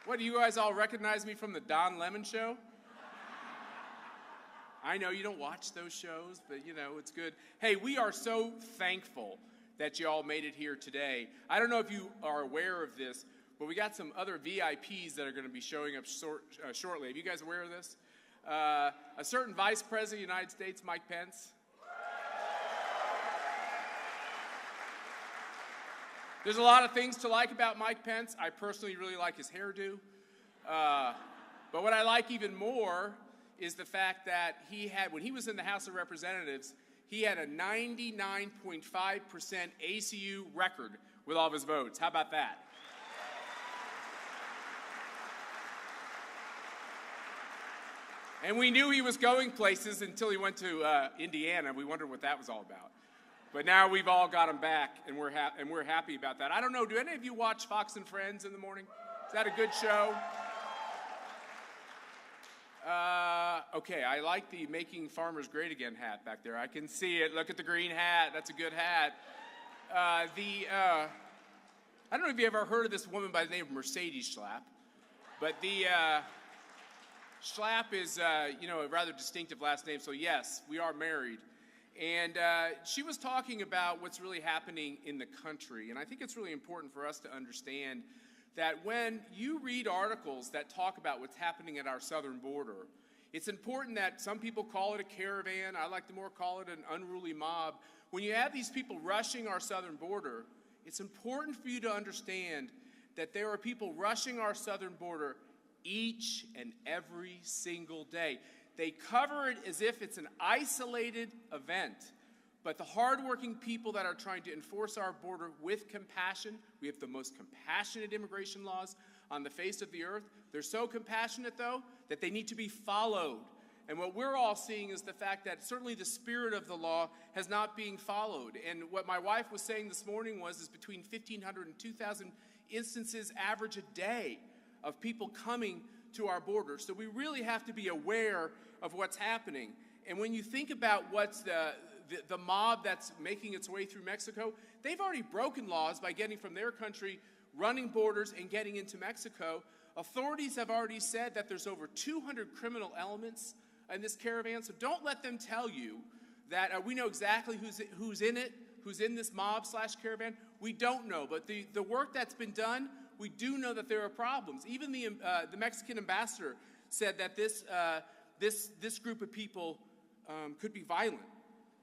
What, do you guys all recognize me from the Don Lemon Show? I know you don't watch those shows, but you know, it's good. Hey, we are so thankful that you all made it here today. I don't know if you are aware of this, but we got some other VIPs that are going to be showing up shortly. Are you guys aware of this? A certain Vice President of the United States, Mike Pence. There's a lot of things to like about Mike Pence. I personally really like his hairdo. But what I like even more is the fact that when he was in the House of Representatives, he had a 99.5% ACU record with all of his votes. How about that? And we knew he was going places until he went to Indiana. We wondered what that was all about. But now we've all got him back, and we're happy about that. I don't know, do any of you watch Fox and Friends in the morning? Is that a good show? Okay, I like the Making Farmers Great Again hat back there. I can see it. Look at the green hat. That's a good hat. I don't know if you ever heard of this woman by the name of Mercedes Schlapp, but the Schlapp is, a rather distinctive last name. So yes, we are married. And she was talking about what's really happening in the country. And I think it's really important for us to understand that when you read articles that talk about what's happening at our southern border, it's important that some people call it a caravan. I like to more call it an unruly mob. When you have these people rushing our southern border, it's important for you to understand that there are people rushing our southern border each and every single day. They cover it as if it's an isolated event. But the hardworking people that are trying to enforce our border with compassion, we have the most compassionate immigration laws on the face of the earth. They're so compassionate, though, that they need to be followed. And what we're all seeing is the fact that certainly the spirit of the law has not being followed. And what my wife was saying this morning is between 1,500 and 2,000 instances average a day of people coming to our border. So we really have to be aware of what's happening. And when you think about what's the mob that's making its way through Mexico, they've already broken laws by getting from their country, running borders, and getting into Mexico. Authorities have already said that there's over 200 criminal elements in this caravan, so don't let them tell you that we know exactly who's in it, who's in this mob/caravan. We don't know, but the work that's been done, we do know that there are problems. Even the Mexican ambassador said that this group of people could be violent.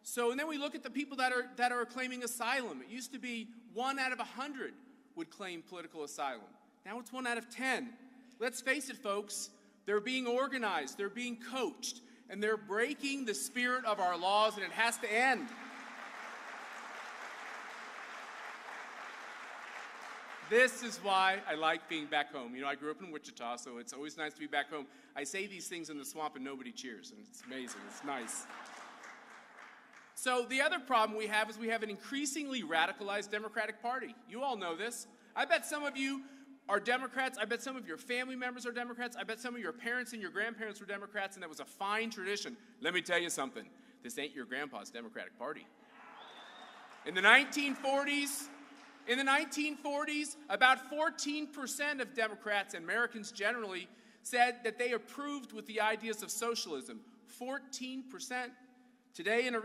So, and then we look at the people that are claiming asylum. It used to be 1 out of 100 would claim political asylum. Now it's 1 out of 10. Let's face it, folks. They're being organized. They're being coached. And they're breaking the spirit of our laws, and it has to end. This is why I like being back home. You know, I grew up in Wichita, so it's always nice to be back home. I say these things in the swamp and nobody cheers, and it's amazing. It's nice. So the other problem we have is we have an increasingly radicalized Democratic Party. You all know this. I bet some of you are Democrats. I bet some of your family members are Democrats. I bet some of your parents and your grandparents were Democrats, and that was a fine tradition. Let me tell you something. This ain't your grandpa's Democratic Party. In the 1940s, about 14% of Democrats and Americans generally said that they approved with the ideas of socialism. 14%. Today, in a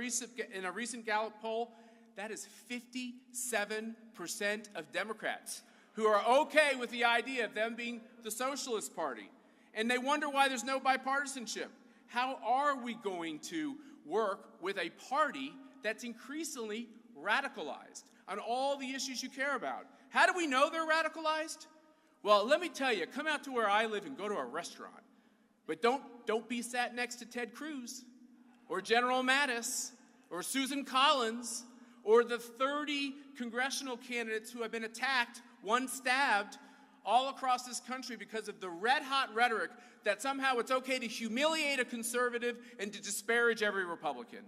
recent Gallup poll, that is 57% of Democrats who are okay with the idea of them being the Socialist Party. And they wonder why there's no bipartisanship. How are we going to work with a party that's increasingly radicalized on all the issues you care about? How do we know they're radicalized? Well, let me tell you, come out to where I live and go to a restaurant. But don't be sat next to Ted Cruz or General Mattis or Susan Collins or the 30 congressional candidates who have been attacked, one stabbed, all across this country because of the red-hot rhetoric that somehow it's okay to humiliate a conservative and to disparage every Republican.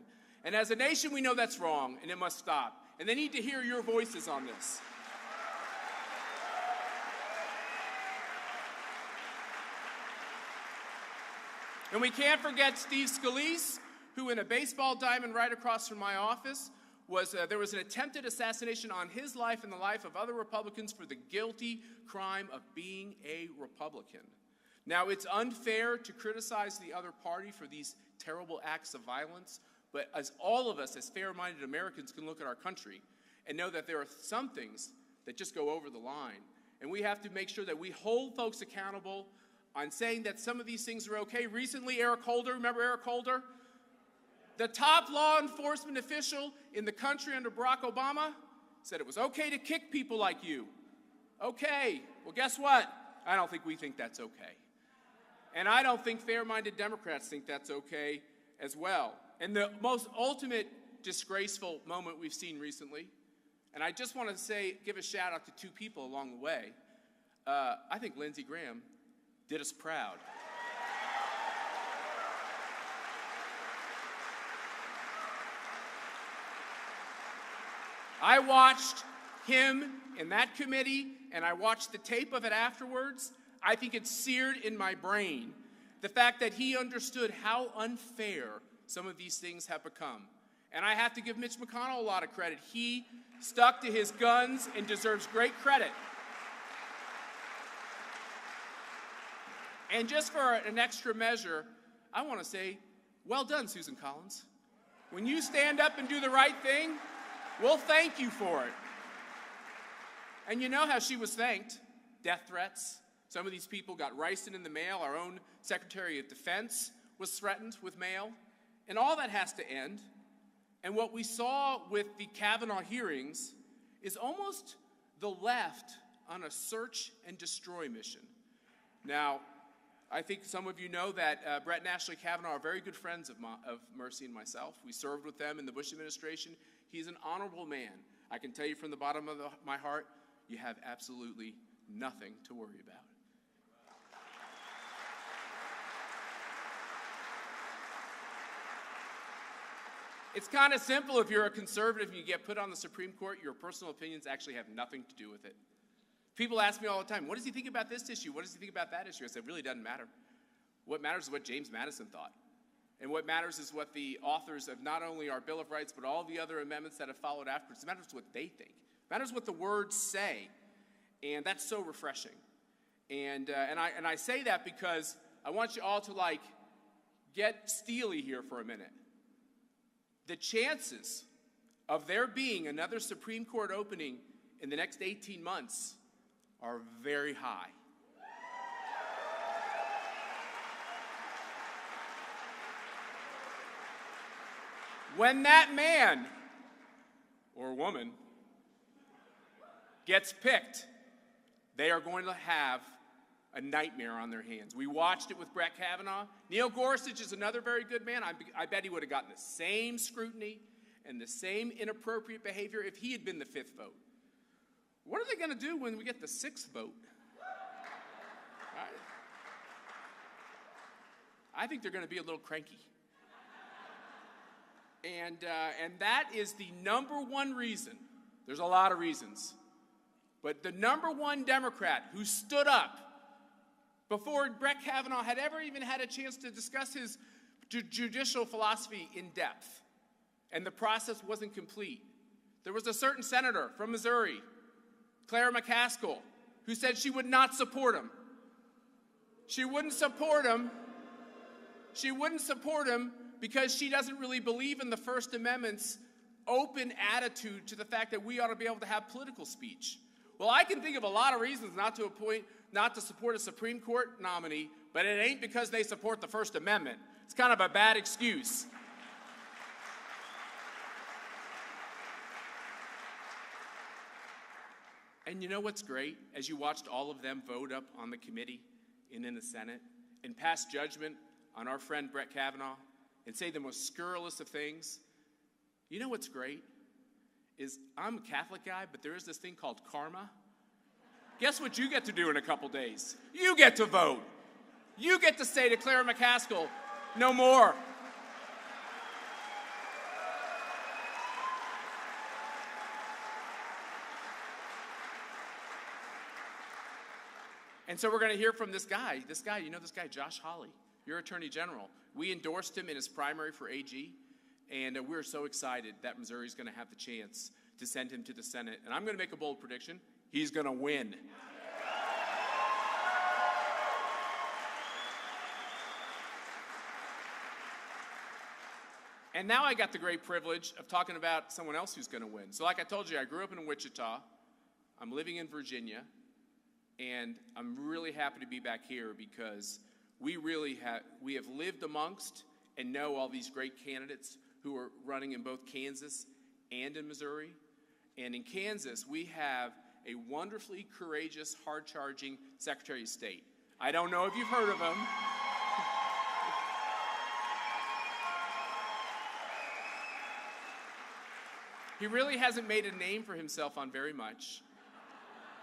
And as a nation, we know that's wrong, and it must stop. And they need to hear your voices on this. And we can't forget Steve Scalise, who in a baseball diamond right across from my office was there was an attempted assassination on his life and the life of other Republicans for the guilty crime of being a Republican. Now, it's unfair to criticize the other party for these terrible acts of violence, but as all of us, as fair-minded Americans, can look at our country and know that there are some things that just go over the line. And we have to make sure that we hold folks accountable on saying that some of these things are okay. Recently, Eric Holder, remember Eric Holder? The top law enforcement official in the country under Barack Obama said it was okay to kick people like you. Okay. Well, guess what? I don't think we think that's okay. And I don't think fair-minded Democrats think that's okay as well. And the most ultimate disgraceful moment we've seen recently, and I just want to give a shout out to two people along the way. I think Lindsey Graham did us proud. I watched him in that committee, and I watched the tape of it afterwards. I think it's seared in my brain, the fact that he understood how unfair some of these things have become. And I have to give Mitch McConnell a lot of credit. He stuck to his guns and deserves great credit. And just for an extra measure, I want to say, well done, Susan Collins. When you stand up and do the right thing, we'll thank you for it. And you know how she was thanked. Death threats. Some of these people got ricin in the mail. Our own Secretary of Defense was threatened with mail. And all that has to end. And what we saw with the Kavanaugh hearings is almost the left on a search and destroy mission. Now, I think some of you know that Brett and Ashley Kavanaugh are very good friends of Mercy and myself. We served with them in the Bush administration. He's an honorable man. I can tell you from the bottom of my heart, you have absolutely nothing to worry about. It's kind of simple. If you're a conservative and you get put on the Supreme Court, your personal opinions actually have nothing to do with it. People ask me all the time, what does he think about this issue? What does he think about that issue? I said, it really doesn't matter. What matters is what James Madison thought. And what matters is what the authors of not only our Bill of Rights, but all the other amendments that have followed afterwards. It matters what they think. It matters what the words say. And that's so refreshing. And I say that because I want you all to, get steely here for a minute. The chances of there being another Supreme Court opening in the next 18 months are very high. When that man or woman gets picked, they are going to have a nightmare on their hands. We watched it with Brett Kavanaugh. Neil Gorsuch is another very good man. I bet he would have gotten the same scrutiny and the same inappropriate behavior if he had been the fifth vote. What are they going to do when we get the sixth vote? Right? I think they're going to be a little cranky. And that is the number one reason. There's a lot of reasons. But the number one Democrat who stood up before Brett Kavanaugh had ever even had a chance to discuss his judicial philosophy in depth, and the process wasn't complete. There was a certain senator from Missouri, Claire McCaskill, who said she would not support him. She wouldn't support him. She wouldn't support him because she doesn't really believe in the First Amendment's open attitude to the fact that we ought to be able to have political speech. Well, I can think of a lot of reasons not to support a Supreme Court nominee, but it ain't because they support the First Amendment. It's kind of a bad excuse. And you know what's great? As you watched all of them vote up on the committee and in the Senate and pass judgment on our friend Brett Kavanaugh and say the most scurrilous of things, you know what's great? Is I'm a Catholic guy, but there is this thing called karma. Guess what you get to do in a couple days? You get to vote. You get to say to Claire McCaskill, no more. And so we're going to hear from this guy, you know this guy, Josh Hawley, your Attorney General. We endorsed him in his primary for AG. And we're so excited that Missouri's going to have the chance to send him to the Senate. And I'm going to make a bold prediction. He's going to win. And now I got the great privilege of talking about someone else who's going to win. So like I told you, I grew up in Wichita. I'm living in Virginia. And I'm really happy to be back here because we have lived amongst and know all these great candidates who are running in both Kansas and in Missouri. And in Kansas, we have a wonderfully courageous, hard-charging Secretary of State. I don't know if you've heard of him. He really hasn't made a name for himself on very much.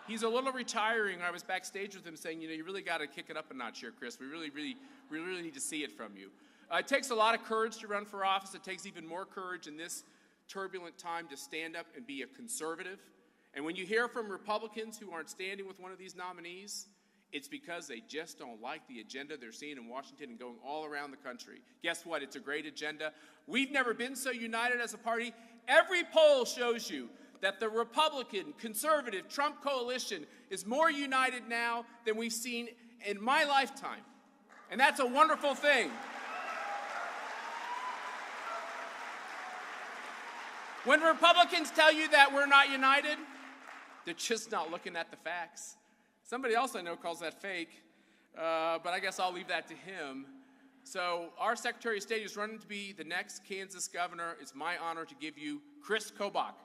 He's a little retiring. I was backstage with him saying, you know, you really got to kick it up a notch here, Chris. We really need to see it from you. It takes a lot of courage to run for office. It takes even more courage in this turbulent time to stand up and be a conservative. And when you hear from Republicans who aren't standing with one of these nominees, it's because they just don't like the agenda they're seeing in Washington and going all around the country. Guess what? It's a great agenda. We've never been so united as a party. Every poll shows you that the Republican, conservative, Trump coalition is more united now than we've seen in my lifetime. And that's a wonderful thing. When Republicans tell you that we're not united, they're just not looking at the facts. Somebody else I know calls that fake, but I guess I'll leave that to him. So our Secretary of State is running to be the next Kansas governor. It's my honor to give you Chris Kobach.